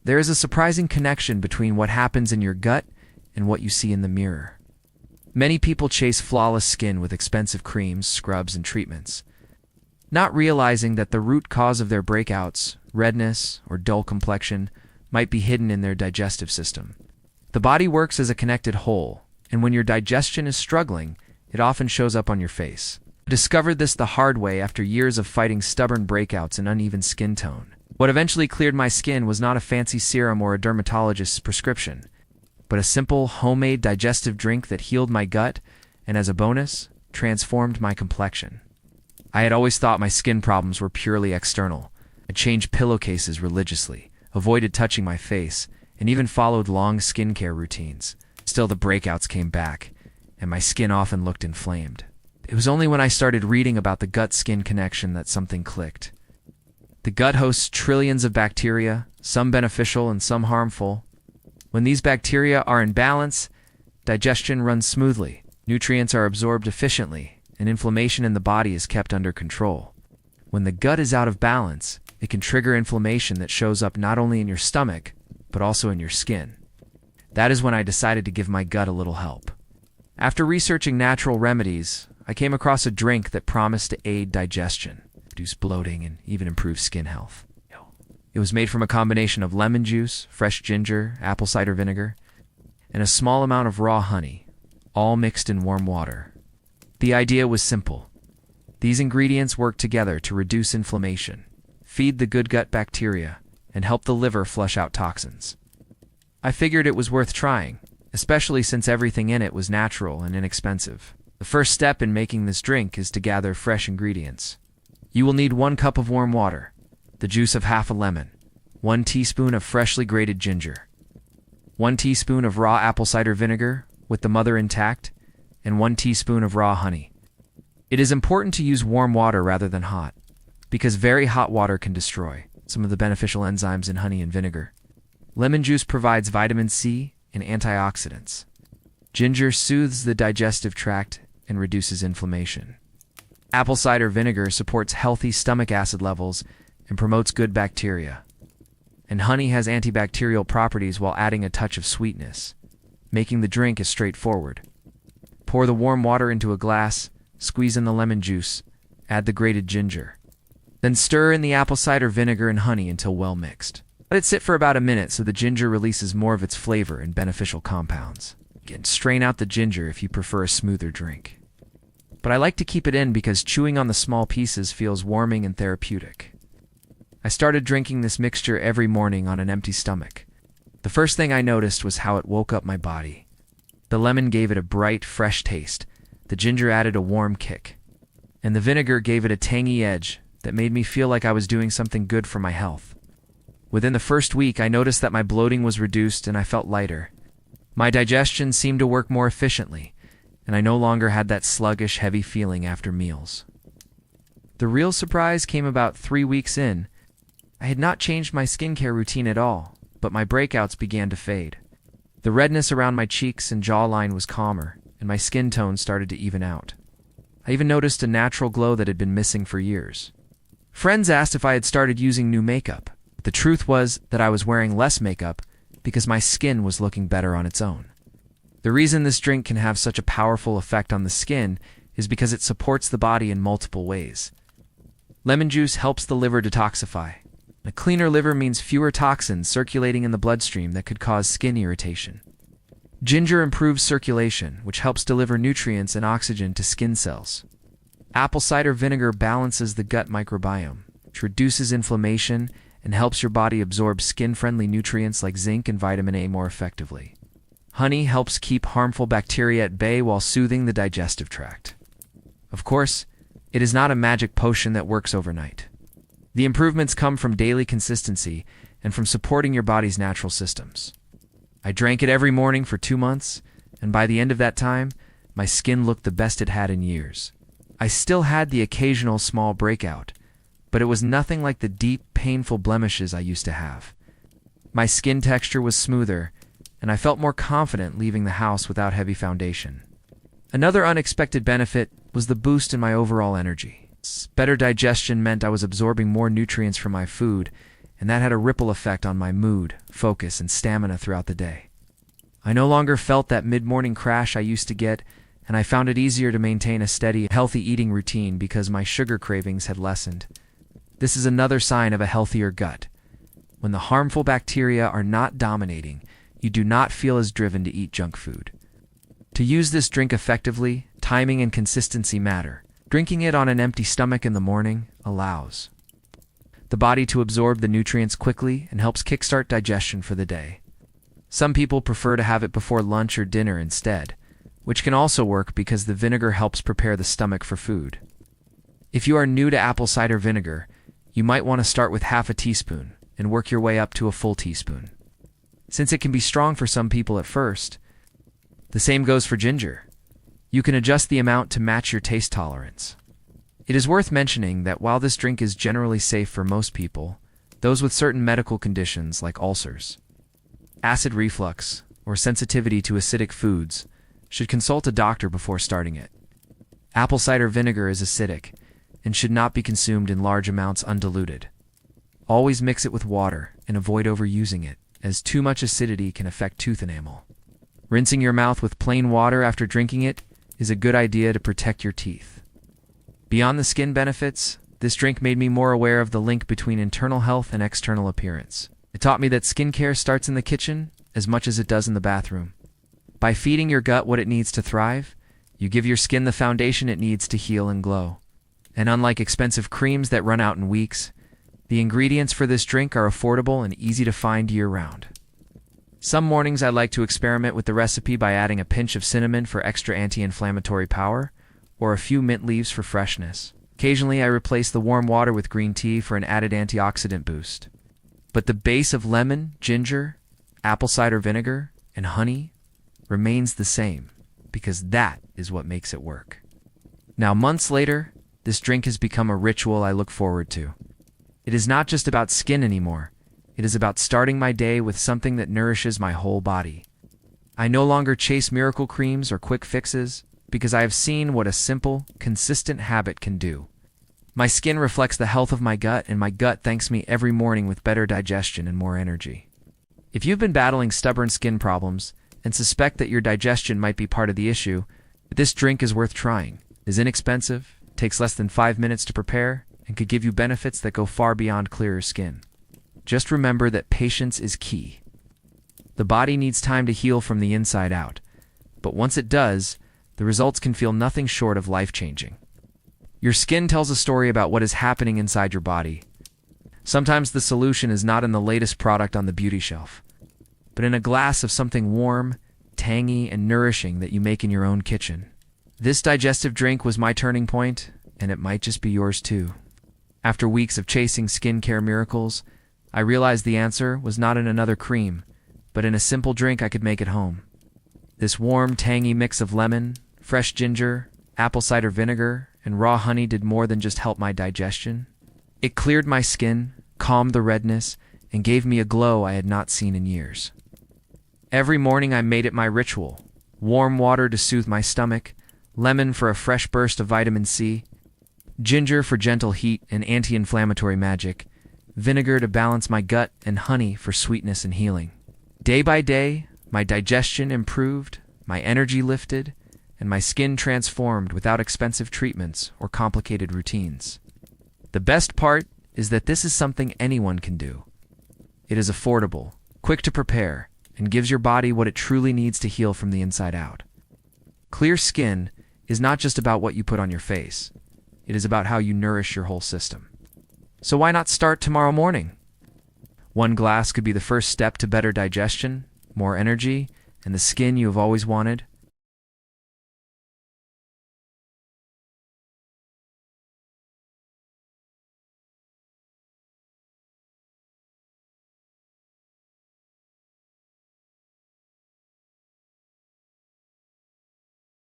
There is a surprising connection between what happens in your gut and what you see in the mirror. Many people chase flawless skin with expensive creams, scrubs, and treatments, not realizing that the root cause of their breakouts, redness, or dull complexion might be hidden in their digestive system. The body works as a connected whole, and when your digestion is struggling, it often shows up on your face. I discovered this the hard way after years of fighting stubborn breakouts and uneven skin tone. What eventually cleared my skin was not a fancy serum or a dermatologist's prescription, but a simple, homemade digestive drink that healed my gut and, as a bonus, transformed my complexion. I had always thought my skin problems were purely external. I changed pillowcases religiously, avoided touching my face, and even followed long skincare routines. Still, the breakouts came back, and my skin often looked inflamed. It was only when I started reading about the gut-skin connection that something clicked. The gut hosts trillions of bacteria, some beneficial and some harmful. When these bacteria are in balance, digestion runs smoothly, nutrients are absorbed efficiently, and inflammation in the body is kept under control. When the gut is out of balance, it can trigger inflammation that shows up not only in your stomach, but also in your skin. That is when I decided to give my gut a little help. After researching natural remedies, I came across a drink that promised to aid digestion, reduce bloating, and even improve skin health. It was made from a combination of lemon juice, fresh ginger, apple cider vinegar, and a small amount of raw honey, all mixed in warm water. The idea was simple. These ingredients work together to reduce inflammation, feed the good gut bacteria, and help the liver flush out toxins. I figured it was worth trying, especially since everything in it was natural and inexpensive. The first step in making this drink is to gather fresh ingredients. You will need 1 cup of warm water, the juice of half a lemon, 1 teaspoon of freshly grated ginger, 1 teaspoon of raw apple cider vinegar with the mother intact, and 1 teaspoon of raw honey. It is important to use warm water rather than hot, because very hot water can destroy some of the beneficial enzymes in honey and vinegar. Lemon juice provides vitamin C and antioxidants. Ginger soothes the digestive tract and reduces inflammation. Apple cider vinegar supports healthy stomach acid levels and promotes good bacteria. And honey has antibacterial properties while adding a touch of sweetness, making the drink as straightforward. Pour the warm water into a glass, squeeze in the lemon juice, add the grated ginger. Then stir in the apple cider vinegar and honey until well mixed. Let it sit for about a minute so the ginger releases more of its flavor and beneficial compounds. Again, strain out the ginger if you prefer a smoother drink. But I like to keep it in because chewing on the small pieces feels warming and therapeutic. I started drinking this mixture every morning on an empty stomach. The first thing I noticed was how it woke up my body. The lemon gave it a bright, fresh taste, the ginger added a warm kick, and the vinegar gave it a tangy edge that made me feel like I was doing something good for my health. Within the first week, I noticed that my bloating was reduced and I felt lighter. My digestion seemed to work more efficiently, and I no longer had that sluggish, heavy feeling after meals. The real surprise came about 3 weeks in. I had not changed my skincare routine at all, but my breakouts began to fade. The redness around my cheeks and jawline was calmer, and my skin tone started to even out. I even noticed a natural glow that had been missing for years. Friends asked if I had started using new makeup. But the truth was that I was wearing less makeup because my skin was looking better on its own. The reason this drink can have such a powerful effect on the skin is because it supports the body in multiple ways. Lemon juice helps the liver detoxify. A cleaner liver means fewer toxins circulating in the bloodstream that could cause skin irritation. Ginger improves circulation, which helps deliver nutrients and oxygen to skin cells. Apple cider vinegar balances the gut microbiome, which reduces inflammation and helps your body absorb skin-friendly nutrients like zinc and vitamin A more effectively. Honey helps keep harmful bacteria at bay while soothing the digestive tract. Of course, it is not a magic potion that works overnight. The improvements come from daily consistency and from supporting your body's natural systems. I drank it every morning for 2 months, and by the end of that time, my skin looked the best it had in years. I still had the occasional small breakout, but it was nothing like the deep, painful blemishes I used to have. My skin texture was smoother, and I felt more confident leaving the house without heavy foundation. Another unexpected benefit was the boost in my overall energy. Better digestion meant I was absorbing more nutrients from my food, and that had a ripple effect on my mood, focus, and stamina throughout the day. I no longer felt that mid-morning crash I used to get, and I found it easier to maintain a steady, healthy eating routine because my sugar cravings had lessened. This is another sign of a healthier gut. When the harmful bacteria are not dominating, you do not feel as driven to eat junk food. To use this drink effectively, timing and consistency matter. Drinking it on an empty stomach in the morning allows the body to absorb the nutrients quickly and helps kickstart digestion for the day. Some people prefer to have it before lunch or dinner instead, which can also work because the vinegar helps prepare the stomach for food. If you are new to apple cider vinegar, you might want to start with half a teaspoon and work your way up to a full teaspoon. Since it can be strong for some people at first, the same goes for ginger. You can adjust the amount to match your taste tolerance. It is worth mentioning that while this drink is generally safe for most people, those with certain medical conditions like ulcers, acid reflux, or sensitivity to acidic foods should consult a doctor before starting it. Apple cider vinegar is acidic and should not be consumed in large amounts undiluted. Always mix it with water and avoid overusing it, as too much acidity can affect tooth enamel. Rinsing your mouth with plain water after drinking it is a good idea to protect your teeth. Beyond the skin benefits, this drink made me more aware of the link between internal health and external appearance. It taught me that skincare starts in the kitchen as much as it does in the bathroom. By feeding your gut what it needs to thrive, you give your skin the foundation it needs to heal and glow. And unlike expensive creams that run out in weeks, the ingredients for this drink are affordable and easy to find year-round. Some mornings I like to experiment with the recipe by adding a pinch of cinnamon for extra anti-inflammatory power, or a few mint leaves for freshness. Occasionally I replace the warm water with green tea for an added antioxidant boost. But the base of lemon, ginger, apple cider vinegar, and honey remains the same, because that is what makes it work. Now, months later, this drink has become a ritual I look forward to. It is not just about skin anymore. It is about starting my day with something that nourishes my whole body. I no longer chase miracle creams or quick fixes because I have seen what a simple, consistent habit can do. My skin reflects the health of my gut, and my gut thanks me every morning with better digestion and more energy. If you've been battling stubborn skin problems and suspect that your digestion might be part of the issue, this drink is worth trying. It is inexpensive, takes less than 5 minutes to prepare, and could give you benefits that go far beyond clearer skin. Just remember that patience is key. The body needs time to heal from the inside out, but once it does, the results can feel nothing short of life-changing. Your skin tells a story about what is happening inside your body. Sometimes the solution is not in the latest product on the beauty shelf, but in a glass of something warm, tangy, and nourishing that you make in your own kitchen. This digestive drink was my turning point, and it might just be yours too. After weeks of chasing skincare miracles, I realized the answer was not in another cream, but in a simple drink I could make at home. This warm, tangy mix of lemon, fresh ginger, apple cider vinegar, and raw honey did more than just help my digestion. It cleared my skin, calmed the redness, and gave me a glow I had not seen in years. Every morning I made it my ritual. Warm water to soothe my stomach, lemon for a fresh burst of vitamin C, ginger for gentle heat and anti-inflammatory magic, vinegar to balance my gut, and honey for sweetness and healing. Day by day, my digestion improved, my energy lifted, and my skin transformed without expensive treatments or complicated routines. The best part is that this is something anyone can do. It is affordable, quick to prepare, and gives your body what it truly needs to heal from the inside out. Clear skin is not just about what you put on your face. It is about how you nourish your whole system. So why not start tomorrow morning? One glass could be the first step to better digestion, more energy, and the skin you have always wanted.